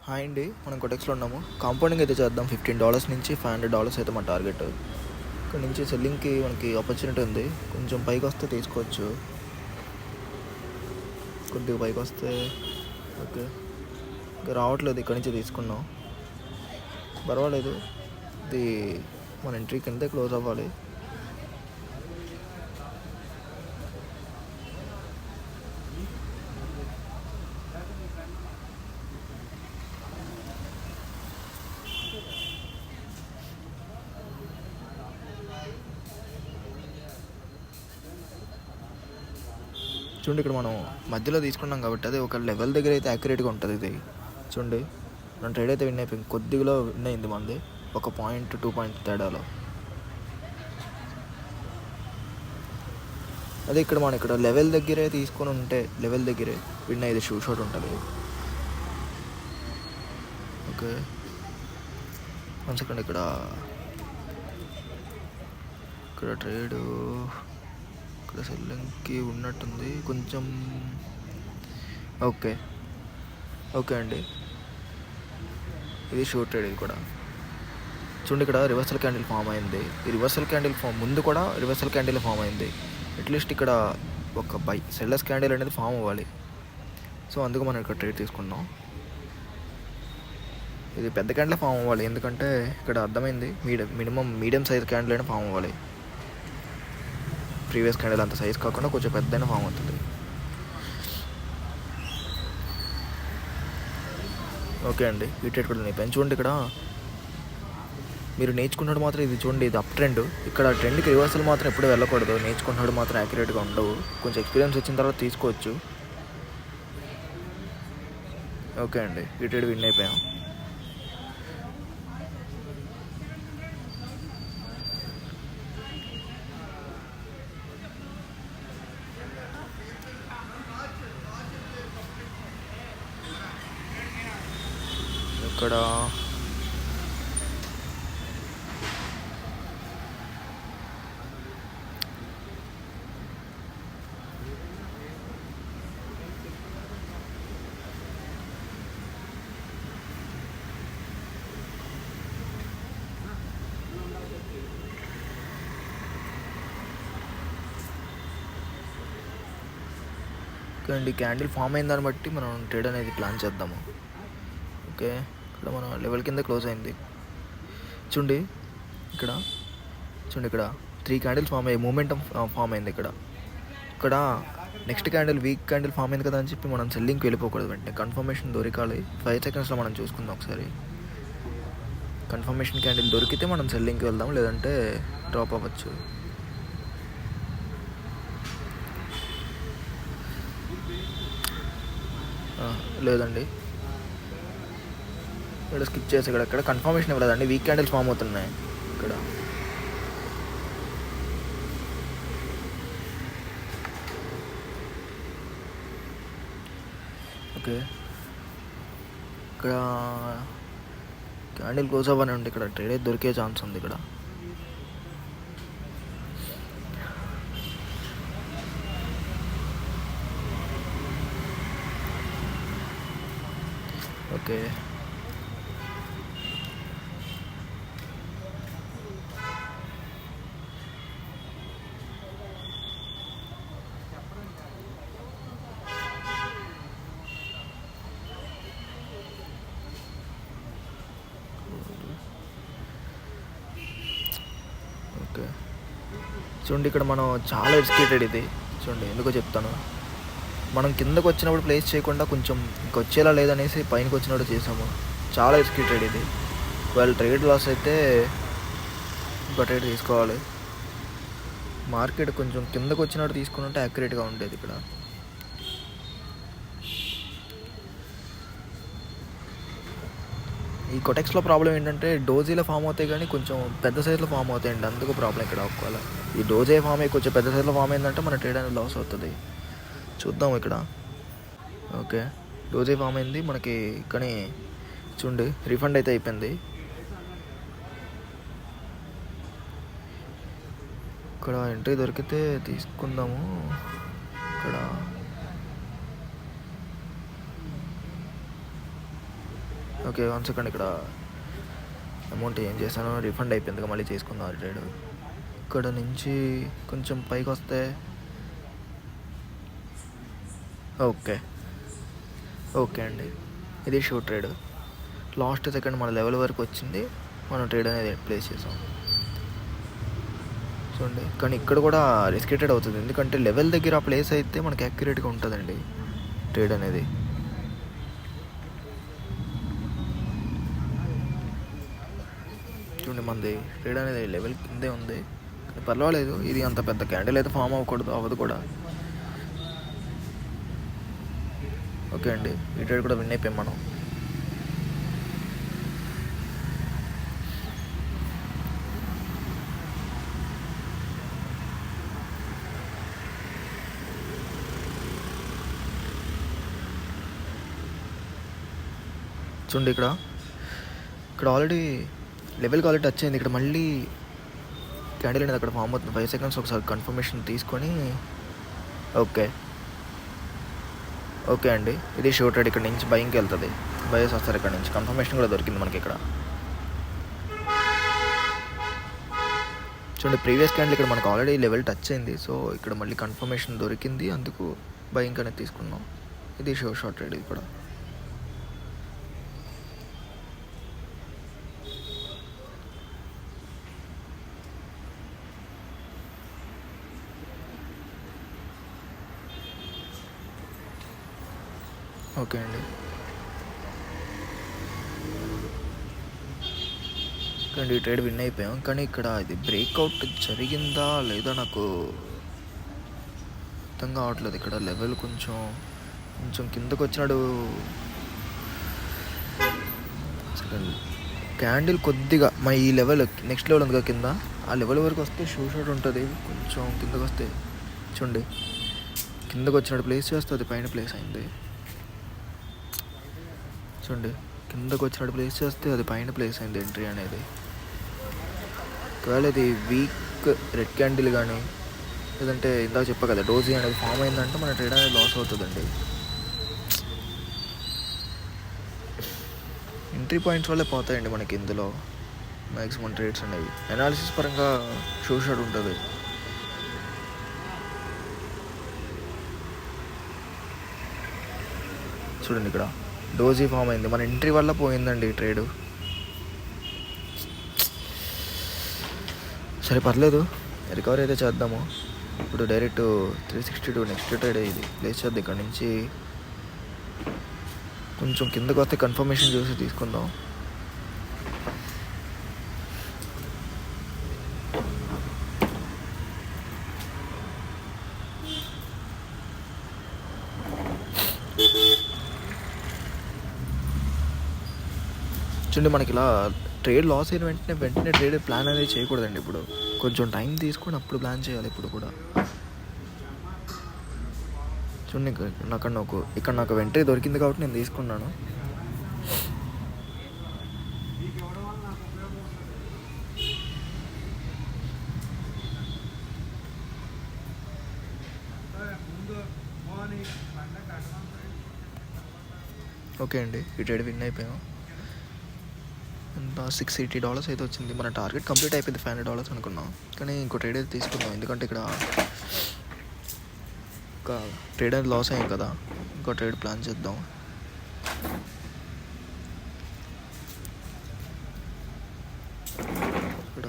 Hi అండి, మనం కొటెక్స్లో ఉన్నాము. కాంపౌండింగ్ అయితే చేద్దాం. $15 నుంచి $500 అయితే మన టార్గెట్. ఇక్కడ నుంచి సెల్లింగ్కి మనకి ఆపర్చునిటీ ఉంది. కొంచెం పైకి వస్తే తీసుకోవచ్చు. కొద్దిగా పైకి వస్తే ఓకే. ఇంకా రావట్లేదు, ఇక్కడ నుంచి తీసుకున్నాం. పర్వాలేదు, ఇది మన ఎంట్రీ కింద క్లోజ్ అవ్వాలి. చూడండి, ఇక్కడ మనం మధ్యలో తీసుకున్నాం కాబట్టి అది ఒక లెవెల్ దగ్గర అయితే యాక్యురేట్గా ఉంటుంది. ఇది చూడండి, మన ట్రేడ్ అయితే విన్ అయిపోయింది. కొద్దిగా విన్ అయింది మంది, 1 పాయింట్ 2 పాయింట్ తేడాలో. అదే ఇక్కడ మనం ఇక్కడ లెవెల్ దగ్గరే తీసుకొని ఉంటే లెవెల్ దగ్గరే విన్ అయ్యేది, షూ షాట్ ఉంటుంది. Okay, 1 second. ఇక్కడ ట్రేడ్ ఇక్కడ సెల్లింగ్కి ఉన్నట్టుంది కొంచెం. ఓకే అండి, ఇది షూట్ ట్రేడ్. ఇది కూడా చూడండి, ఇక్కడ రివర్సల్ క్యాండిల్ ఫామ్ అయింది. ఈ రివర్సల్ క్యాండిల్ ముందు కూడా రివర్సల్ క్యాండిల్ ఫామ్ అయింది. అట్లీస్ట్ ఇక్కడ ఒక సెల్లర్స్ క్యాండిల్ అనేది ఫామ్ అవ్వాలి. సో అందుకు మనం ఇక్కడ ట్రేడ్ తీసుకున్నాం. ఇది పెద్ద క్యాండిల్ ఫామ్ అవ్వాలి, ఎందుకంటే ఇక్కడ అర్థమైంది మినిమం మీడియం సైజ్ క్యాండిల్ అయినా ఫామ్ అవ్వాలి. ప్రీవియస్ క్యాండిల్ అంత సైజ్ కాకుండా కొంచెం పెద్దైనా ఫామ్ అవుతుంది. ఓకే అండి, ఈ ట్రేడ్ కూడా నేను చూడండి, ఇక్కడ మీరు నేర్చుకున్నాడు మాత్రం ఇది చూడండి, ఇది అప్ ట్రెండ్. ఇక్కడ ట్రెండ్కి రివర్సల్ మాత్రం ఎప్పుడు వెళ్ళకూడదు. నేర్చుకున్నాడు మాత్రం యాక్యురేట్గా ఉండవు. కొంచెం ఎక్స్పీరియన్స్ వచ్చిన తర్వాత తీసుకోవచ్చు. ఓకే అండి, ఈ ట్రేడ్ విన్ అయిపోయాం. ఇక్కడ అండి క్యాండిల్ ఫామ్ అయిన దాన్ని బట్టి మనం ట్రేడ్ అనేది ప్లాన్ చేద్దాము. ఓకే, ఇక్కడ మన లెవెల్ కింద క్లోజ్ అయింది. చూడండి ఇక్కడ 3 క్యాండిల్స్ ఫామ్ అయ్యాయి, మూమెంటం ఫామ్ అయింది. ఇక్కడ next candle weak candle form అయింది కదా అని చెప్పి మనం సెల్లింగ్కి వెళ్ళిపోకూడదు. వెంటనే కన్ఫర్మేషన్ దొరకాలి. 5 సెకండ్స్లో మనం చూసుకుందాం ఒకసారి. కన్ఫర్మేషన్ క్యాండిల్ దొరికితే మనం సెల్లింగ్కి వెళ్దాం, లేదంటే డ్రాప్ అవ్వచ్చు. లేదండి, ఇక్కడ స్కిప్ చేసి ఇక్కడ కన్ఫర్మేషన్ ఇవ్వలేదండి. వీక్ క్యాండిల్స్ ఫామ్ అవుతున్నాయి ఇక్కడ. ఓకే, ఇక్కడ క్యాండిల్ క్లోజ్ అవ్వని ఉంది. ఇక్కడ ట్రేడ్ అయితే దొరికే ఛాన్స్ ఉంది. ఇక్కడ ఓకే, ఓకే. చూడండి, ఇక్కడ మనం చాలా ఎడ్యుకేటెడ్. ఇది చూడండి, ఎందుకో చెప్తాను. మనం కిందకు వచ్చినప్పుడు ప్లేస్ చేయకుండా కొంచెం ఇంకొచ్చేలా లేదనేసి పైనకి వచ్చినప్పుడు చేసాము. చాలా ఎడ్యుకేటెడ్ ఇది. వాళ్ళు ట్రేడ్ లాస్ అయితే ఇంకో ట్రేడ్ తీసుకోవాలి. మార్కెట్ కొంచెం కిందకు వచ్చినట్టు తీసుకుని ఉంటే యాక్యురేట్గా ఉండేది. ఇక్కడ ఈ కొటెక్స్లో ప్రాబ్లం ఏంటంటే డోజీలో ఫామ్ అవుతాయి, కానీ కొంచెం పెద్ద సైజులో ఫామ్ అవుతాయండి. అందుకు ప్రాబ్లం ఇక్కడ. ఒకవేళ ఈ డోజే ఫామ్ అయ్యి కొంచెం పెద్ద సైజులో ఫామ్ అయిందంటే మన ట్రేడ్ అనేది లాస్ అవుతుంది. చూద్దాం ఇక్కడ. ఓకే, డోజే ఫామ్ అయింది మనకి, కానీ చూడండి రిఫండ్ అయితే అయిపోయింది. ఇక్కడ ఎంట్రీ దొరికితే తీసుకుందాము. ఇక్కడ ఓకే 1 సెకండ్. ఇక్కడ అమౌంట్ ఏం చేశానో రిఫండ్ అయిపోయింది, మళ్ళీ చేసుకుందాం ఆ ట్రేడ్. ఇక్కడ నుంచి కొంచెం పైకి వస్తే ఓకే అండి, ఇది షో ట్రేడ్. లాస్ట్ సెకండ్ మన లెవెల్ వరకు వచ్చింది, మనం ట్రేడ్ అనేది ప్లేస్ చేసాం చూడండి. కానీ ఇక్కడ కూడా రిస్కేటెడ్ అవుతుంది, ఎందుకంటే లెవెల్ దగ్గర ఆ ప్లేస్ అయితే మనకి యాక్యురేట్గా ఉంటుందండి ట్రేడ్ అనేది. చూడండి మనది ట్రేడ్ అనేది లెవెల్ కిందే ఉంది, కానీ పర్వాలేదు. ఇది అంత పెద్ద క్యాండిల్ అయితే ఫామ్ అవ్వదు కూడా. ఓకే అండి, ఈ ట్రేడ్ కూడా విన్ అయిపోయాం మనం. చూడండి ఇక్కడ ఆల్రెడీ లెవెల్ క్వాలిటీ టచ్ అయింది. ఇక్కడ మళ్ళీ క్యాండిల్ అనేది అక్కడ ఫామ్ అవుతుంది. 5 సెకండ్స్ ఒకసారి కన్ఫర్మేషన్ తీసుకొని ఓకే అండి, ఇది షో ట్రేడ్. ఇక్కడ నుంచి బయింగ్కి వెళ్తుంది, బయస్ వస్తారు ఇక్కడ నుంచి. కన్ఫర్మేషన్ కూడా దొరికింది మనకి ఇక్కడ. చూడండి ప్రీవియస్ క్యాండిల్ ఇక్కడ మనకు ఆల్రెడీ లెవెల్ టచ్ అయింది, సో ఇక్కడ మళ్ళీ కన్ఫర్మేషన్ దొరికింది, అందుకు బయింగ్ అనేది తీసుకున్నాం. ఇది షార్ట్ ట్రేడ్. ఇది కూడా ఓకే అండి. ఈ ట్రేడ్ విన్ అయిపోయాం, కానీ ఇక్కడ ఇది బ్రేక్అవుట్ జరిగిందా లేదా నాకు అర్థం కావట్లేదు. ఇక్కడ లెవెల్ కొంచెం కిందకు వచ్చినాడు. క్యాండిల్ కొద్దిగా మా ఈ లెవెల్ నెక్స్ట్ లెవెల్ ఉంది కింద, ఆ లెవెల్ వరకు వస్తే షార్ట్ ఉంటుంది. కొంచెం కిందకు వస్తే చూడండి, కిందకు వచ్చినట్టు ప్లేస్ చేస్తుంది, పైన ప్లేస్ అయింది. చూడండి కిందకు వచ్చినట్టు ప్లేస్ చేస్తే అది పైన ప్లేస్ అయింది ఎంట్రీ అనేది. ఒకవేళ ఇది వీక్ రెడ్ క్యాండిల్ కానీ లేదంటే ఇందాక చెప్పా కదా డోజీ అనేది ఫామ్ అయిందంటే మన ట్రేడ్ అనేది లాస్ అవుతుందండి. ఎంట్రీ పాయింట్స్ వల్లే పోతాయండి మనకి ఇందులో మ్యాక్సిమం ట్రేడ్స్ అనేవి. అనాలిసిస్ పరంగా షార్ట్ ఉంటుంది. చూడండి ఇక్కడ డోజీ ఫామ్ అయింది, మన ఎంట్రీ వల్ల పోయిందండి ఈ ట్రేడు. సరే పర్లేదు, రికవరీ అయితే చేద్దాము. ఇప్పుడు డైరెక్ట్ 362 నెక్స్ట్ ట్రేడ్ ఇది ప్లేస్ చేద్దాం. ఇక్కడ నుంచి కొంచెం కిందకు వస్తే కన్ఫర్మేషన్ చూసి తీసుకుందాం. చూడండి మనకి ఇలా ట్రేడ్ లాస్ అయిన వెంటనే ట్రేడ్ ప్లాన్ అనేది చేయకూడదండి. ఇప్పుడు కొంచెం టైం తీసుకొని అప్పుడు ప్లాన్ చేయాలి. ఇప్పుడు కూడా చూడండి ఇక్కడ నాకు ఎంట్రీ దొరికింది కాబట్టి నేను తీసుకున్నాను. ఓకే అండి, ఈ ట్రేడ్ విన్ అయిపోయాం. $680 అయితే వచ్చింది. మన టార్గెట్ కంప్లీట్ అయిపోయింది, $500 అనుకున్నాం. కానీ ఇంకో ట్రేడ్ అయితే తీసుకున్నాం, ఎందుకంటే ఇక్కడ ఒక ట్రేడ్ అనేది లాస్ అయ్యాం కదా. ఇంకో ట్రేడ్ ప్లాన్ చేద్దాం. ఇక్కడ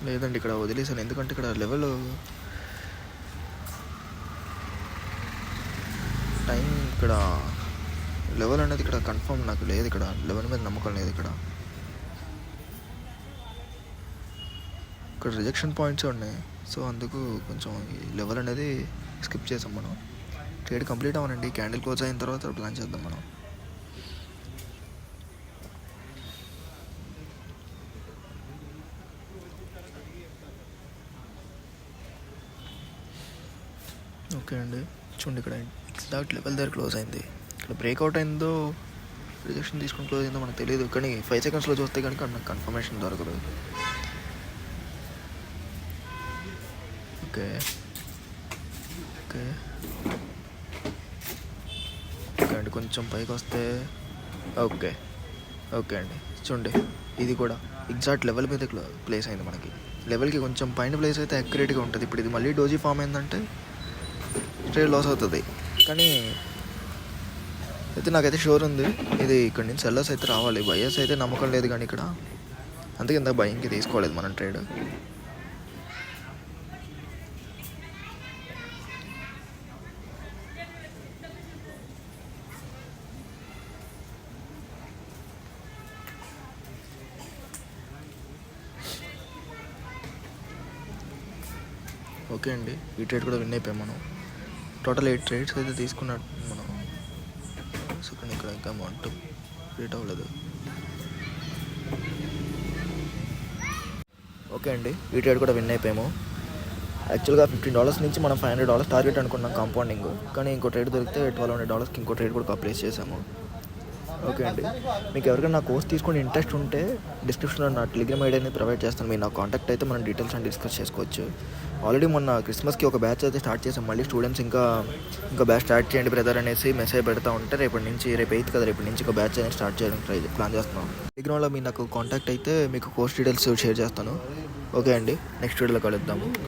లేదండి, ఇక్కడ వదిలేసాను, ఎందుకంటే ఇక్కడ లెవెల్ టైం ఇక్కడ లెవెల్ అనేది ఇక్కడ కన్ఫర్మ్ నాకు లేదు. ఇక్కడ లెవెల్ మీద నమ్మకం లేదు. ఇక్కడ రిజెక్షన్ పాయింట్స్ ఉన్నాయి, సో అందుకు కొంచెం ఈ లెవెల్ అనేది స్కిప్ చేసాం మనం. ట్రేడ్ కంప్లీట్ అవ్వనండి, క్యాండిల్ క్లోజ్ అయిన తర్వాత ప్లాన్ చేద్దాం మనం. ఓకే అండి, చూడండి ఇక్కడ ఎగ్జాక్ట్ లెవెల్ దగ్గర క్లోజ్ అయింది. ఇక్కడ బ్రేక్అవుట్ అయిందో రిజెక్షన్ తీసుకుని క్లోజ్ అయిందో మనకు తెలియదు, కానీ 5 సెకండ్స్లో చూస్తే కనుక నాకు కన్ఫర్మేషన్ దొరకదు. ఓకే ఓకే ఓకే అండి, కొంచెం పైకి వస్తే ఓకే ఓకే అండి. చూడండి ఇది కూడా ఎగ్జాక్ట్ లెవెల్ మీద ప్లేస్ అయింది. మనకి లెవెల్కి కొంచెం పైన ప్లేస్ అయితే అక్యురేట్గా ఉంటుంది. ఇప్పుడు ఇది మళ్ళీ డోజీ ఫామ్ అయిందంటే ట్రేడ్ లాస్ అవుతుంది. కానీ అయితే నాకైతే షూర్ ఉంది ఇది ఇక్కడ నుంచి సెల్లర్స్ అయితే రావాలి. బయర్స్ అయితే నమ్మకం లేదు కానీ ఇక్కడ, అందుకే ఇంత భయంకి తీసుకోలేదు మనం ట్రేడ్. ఓకే అండి, ఈ ట్రేడ్ కూడా విన్ అయిపోయాం మనం. టోటల్ 8 ట్రేడ్స్ అయితే తీసుకున్నాడు మనం. సెకండ్ ఇక్కడ ఇంకా అమౌంట్ రేట్ అవ్వలేదు. ఓకే అండి, ఈ ట్రేడ్ కూడా విన్ అయిపోయాము. యాక్చువల్గా $15 నుంచి మనం $500 టార్గెట్ అనుకున్నాం కాంపౌండింగ్, కానీ ఇంకో ట్రేడ్ దొరికితే $1200కి ఇంకో ట్రేడ్ కూడా ప్లేస్ చేసాము. ఓకే అండి, మీకు ఎవరికైనా నా కోర్స్ తీసుకుని ఇంట్రెస్ట్ ఉంటే డిస్క్రిప్షన్లో నా టెలిగ్రామ్ ఐడి అనేది ప్రొవైడ్ చేస్తాను. మీరు నా కాంటాక్ట్ అయితే మనం డీటెయిల్స్ అని డిస్కస్ చేసుకోవచ్చు. ఆల్రెడీ మొన్న క్రిస్మస్కి ఒక బ్యాచ్ అయితే స్టార్ట్ చేసాం. మళ్ళీ స్టూడెంట్స్ ఇంకా బ్యాచ్ స్టార్ట్ చేయండి బ్రదర్ అనేసి మెసేజ్ పెడతా ఉంటే రేపు 8 కదా, రేపటి నుంచి ఒక బ్యాచ్ అనేది స్టార్ట్ చేయడానికి ప్లాన్ చేస్తున్నాం. టెలిగ్రామ్లో మీరు నాకు కాంటాక్ట్ అయితే మీకు కోర్స్ డీటెయిల్స్ షేర్ చేస్తాను. ఓకే అండి, నెక్స్ట్ వీడియోలో కలుద్దాము.